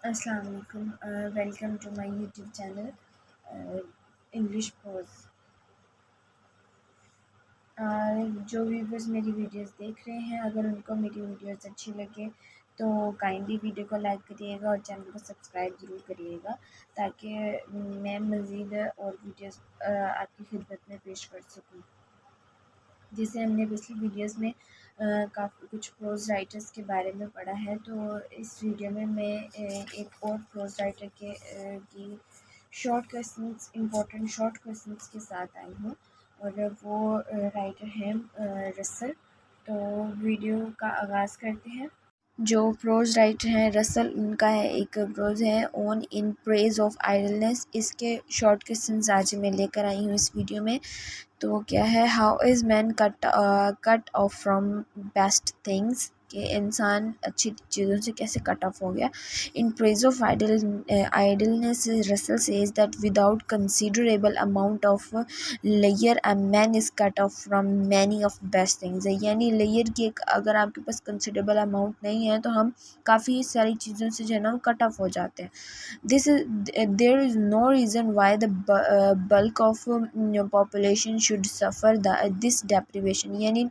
अस्सलाम वालेकुम। Welcome to my YouTube channel English pose. जो व्यूवर्स मेरी वीडियोस देख रहे हैं, अगर उनको मेरी वीडियोस अच्छी लगे तो काइंडली वीडियो को लाइक करिएगा और चैनल को सब्सक्राइब ज़रूर करिएगा, ताकि मैं मज़ीद और वीडियोस आपकी खिदमत में पेश कर सकूँ। जैसे हमने पिछली वीडियोस में काफ़ी कुछ प्रोज़ राइटर्स के बारे में पढ़ा है, तो इस वीडियो में मैं एक और प्रोज़ राइटर की short questions, important short questions के साथ आई हूँ, और वो राइटर हैं रसल। तो वीडियो का आगाज़ करते हैं। जो प्रोज़ राइटर हैं रसल, उनका है एक प्रोज़ है on in praise of idleness. इसके शॉर्ट क्वेश्चंस आज मैं लेकर आई हूँ इस वीडियो में। तो क्या है, how is man cut off from best things, कि इंसान अच्छी चीज़ों से कैसे कट ऑफ हो गया। In praise of idleness Russell says that without considerable amount of layer a man is cut off from many of best things. यानी layer की एक अगर आपके पास कंसिडरेबल अमाउंट नहीं है तो हम काफ़ी सारी चीज़ों से जो है ना कट ऑफ हो जाते हैं। This is there is no reason why the bulk of population should suffer this deprivation। यानी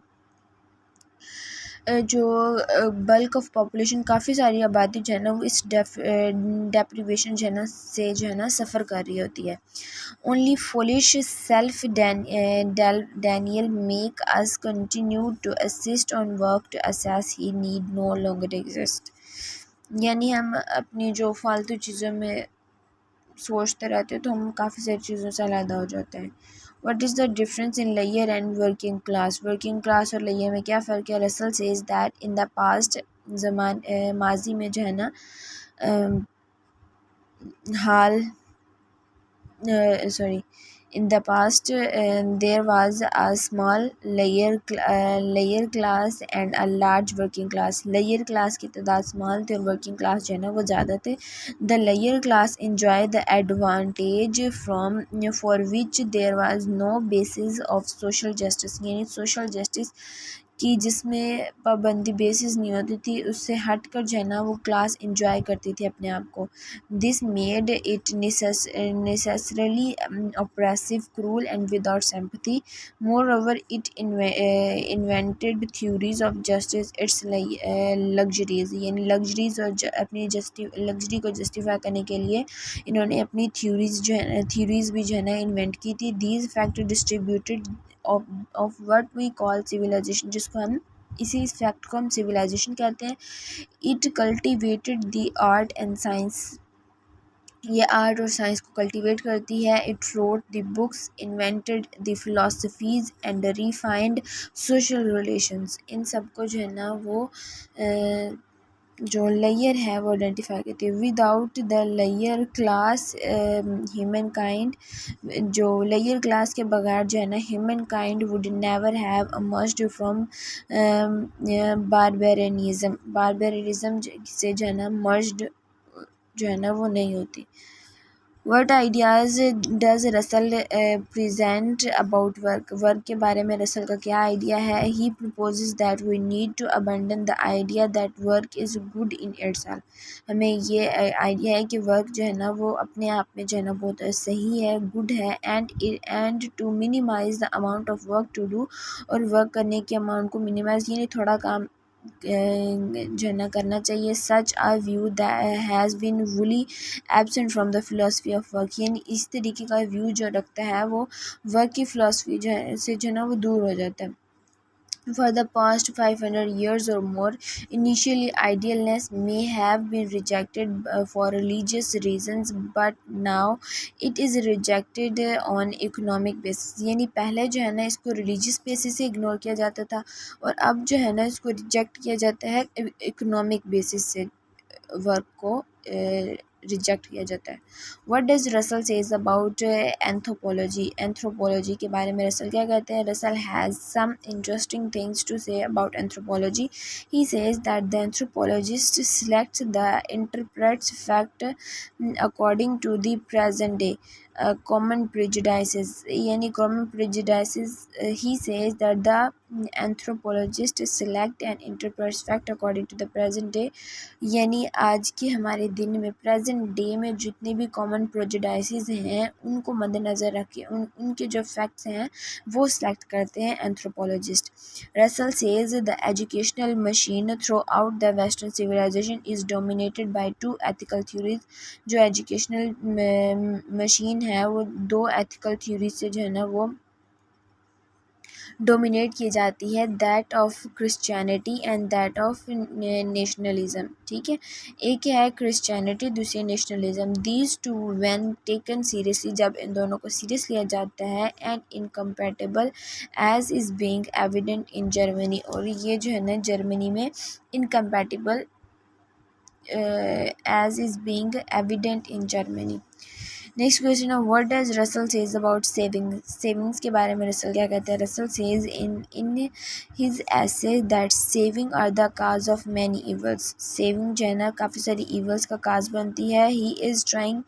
जो बल्क ऑफ पॉपुलेशन, काफ़ी सारी आबादी जो है ना वो इस डेप्रीवेशन जो है ना से जो है ना सफ़र कर रही होती है। Only foolish self Daniel make us continue to assist on work to assess he need no longer exist. यानी हम अपनी जो फालतू चीज़ों में सोचते रहते हैं तो हम काफ़ी सारी चीज़ों से अलहदा हो जाते हैं। What is the difference in layer and working class? Working class और लेयर में क्या फ़र्क है? Russell says that in the past, माजी में जो है ना हाल sorry in the past there was a small layer class and a large working class। layer class की तादाद स्मॉल थी और working class जो है ना वो ज़्यादा थे। the layer class enjoy the advantage from for which there was no basis of social justice। यानी social justice कि जिसमें पाबंदी बेसिस नहीं होती थी, उससे हट कर जो है ना वो क्लास इंजॉय करती थी अपने आप को। This made it necessarily oppressive, cruel and without sympathy. Moreover, it invented theories of justice, its luxuries। यानी लग्जरीज और अपनी लग्जरी को जस्टिफाई करने के लिए इन्होंने अपनी थ्योरीज भी जो है ना इन्वेंट की थी। These fact distributed of what we call civilization, जिसको हम इसी इस फैक्ट को हम सिविलाइजेशन कहते हैं। It cultivated the art and science, ये आर्ट और साइंस को कल्टिवेट करती है। It wrote the books, invented the philosophies and refined social relations. इन सब को जो है ना वो जो लेयर है वो आइडेंटिफाई करती है। Without the layer class humankind, जो लेयर क्लास के बगैर जो है ना humankind would never have emerged from barbarism से जो है ना मर्ज्ड जो है ना वो नहीं होती। What ideas does Russell present about work? Work के बारे में रसल का क्या आइडिया है? He proposes that we need to abandon the idea that work is good in itself। हमें ये आइडिया है कि वर्क जो है ना वो अपने आप में जो है ना बहुत सही है, गुड है, and to minimize the amount of work to do, और वर्क करने के अमाउंट को मिनिमाइज यानी थोड़ा काम जो है ना करना चाहिए। Such a view that has been wholly absent from the philosophy of work. यानी इस तरीके का व्यू जो रखता है वो वर्क की फ़िलासफ़ी जो है से जो है ना वो दूर हो जाता है। For the past 500 years or more, initially idealness may have been rejected for religious reasons, but now it is rejected on economic basis। यानी पहले जो है ना इसको रिलीजियस बेसिस से इग्नोर किया जाता था, और अब जो है ना इसको रिजेक्ट किया जाता है इकोनॉमिक बेसिस से, वर्क को रिजेक्ट किया जाता है। What does Russell says about anthropology? Anthropology के बारे में रसल क्या कहते हैं? Russell has some interesting things to say about anthropology. He says that the anthropologist selects the interprets fact according to the present day common prejudices। यानी common prejudices, he says that the anthropologist select and interpret fact according to the present day, यानी आज के हमारे दिन में present day में जितने भी कॉमन प्रोजेडाइसिस हैं उनको मद्देनज़र रख के उनके जो फैक्ट्स हैं वो सिलेक्ट करते हैं anthropologist. Russell says the educational machine throughout the western civilization is dominated by two ethical theories. जो एजुकेशनल मशीन है वो दो एथिकल थ्योरी से जो है ना वो डोमिनेट की जाती है, that of Christianity and that of nationalism. ठीक है, एक है क्रिश्चियनिटी, दूसरी nationalism. These two when taken seriously, जब इन दोनों को सीरियस लिया जाता है, and incompatible as is being evident in Germany, और ये जो है ना जर्मनी में incompatible as is being evident in Germany. Next question है, what does Russell says about savings के बारे में रसल क्या कहते हैं? Russell says in his essay that saving are the cause of many evils. Saving जो है ना काफ़ी सारी इवल्स का काज बनती है। He is trying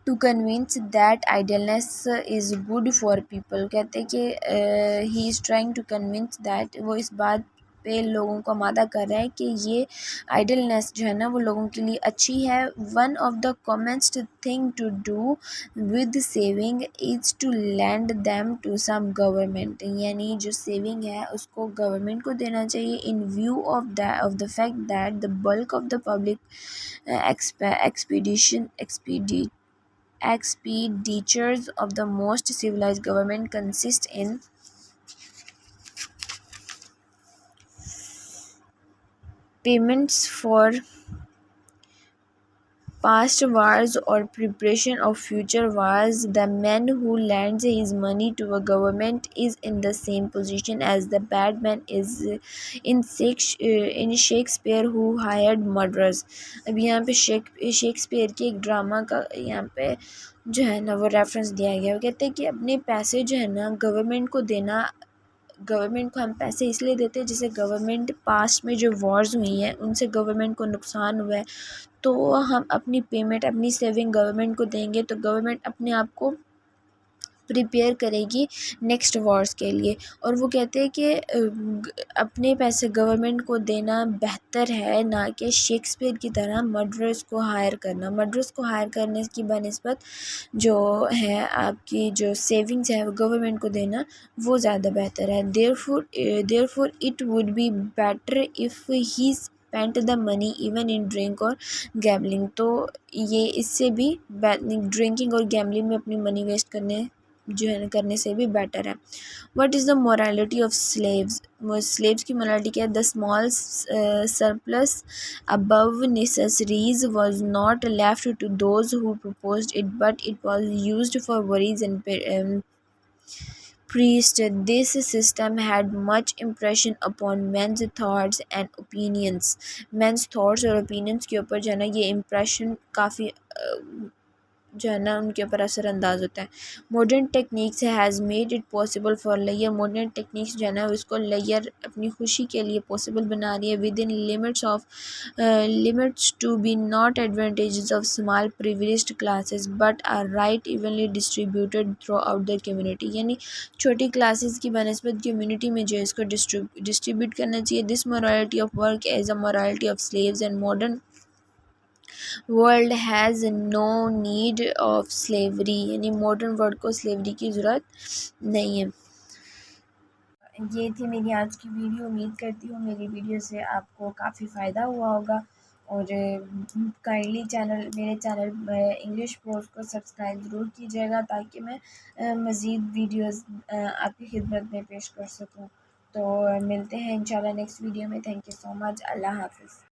to convince that idleness is good for people. कहते हैं कि he is trying to convince that, वो इस बात पे लोगों को आमादा कर रहा है कि ये आइडलनेस जो है ना वो लोगों के लिए अच्छी है। One of the commonest thing to do with saving is to lend them to some government, यानी जो सेविंग है उसको गवर्नमेंट को देना चाहिए in view of the fact that the bulk of the public expenditures of the most civilized government consist in payments for past wars or preparation of future wars. The man who lends his money to a government is in the same position as the bad man is in Shakespeare who hired murderers. अब यहाँ पे Shakespeare के एक drama का यहाँ पे जो है ना वो रेफरेंस दिया गया। वो कहते हैं कि अपने पैसे जो है ना गवर्नमेंट को देना, गवर्नमेंट को हम पैसे इसलिए देते हैं जैसे गवर्नमेंट पास्ट में जो वॉर्स हुई हैं उनसे गवर्नमेंट को नुकसान हुआ है, तो हम अपनी पेमेंट अपनी सेविंग गवर्नमेंट को देंगे तो गवर्नमेंट अपने आप को प्रिपेयर करेगी नेक्स्ट वॉर्स के लिए। और वो कहते हैं कि अपने पैसे गवर्नमेंट को देना बेहतर है ना कि शेक्सपियर की तरह मर्डरर्स को हायर करना। मर्डरर्स को हायर करने की बनिस्बत जो है आपकी जो सेविंग्स है वो गवर्नमेंट को देना वो ज़्यादा बेहतर है। Therefore it would be better if he spent the money even in drink और गैम्बलिंग। तो ये इससे भी ड्रिंकिंग और गैम्बलिंग में अपनी मनी वेस्ट जो है करने से भी बेटर है। What is the morality of slaves? Slaves की मोरालिटी क्या है? The small surplus above necessaries was not left to those who proposed it but it was used for warriors and priest. This system had much impression upon men's thoughts and opinions. men's thoughts और opinions के ऊपर जो है ना ये impression काफ़ी जो है ना उनके ऊपर असरअंदाज होता है। Modern techniques has made it possible for layer. Modern techniques जो है ना उसको लेयर अपनी खुशी के लिए पॉसिबल बना रही है within limits to be not advantages of small privileged classes but are right evenly distributed throughout the community. यानी छोटी क्लासेस की बनस्बत कम्युनिटी में जो है इसको डिस्ट्रीब्यूट करना चाहिए। This morality of work as a morality of slaves and modern world has no need of slavery, यानी मॉडर्न वर्ल्ड को स्लेवरी की ज़रूरत नहीं है। ये थी मेरी आज की वीडियो। उम्मीद करती हूँ मेरी वीडियो से आपको काफ़ी फ़ायदा हुआ होगा और काइंडली मेरे चैनल इंग्लिश प्रोस को सब्सक्राइब ज़रूर कीजिएगा ताकि मैं मज़ीद वीडियोज़ आपकी खिदमत में पेश कर सकूँ। तो मिलते हैं इंशाल्लाह नेक्स्ट वीडियो में। Thank you so much. अल्लाह हाफ़िज़।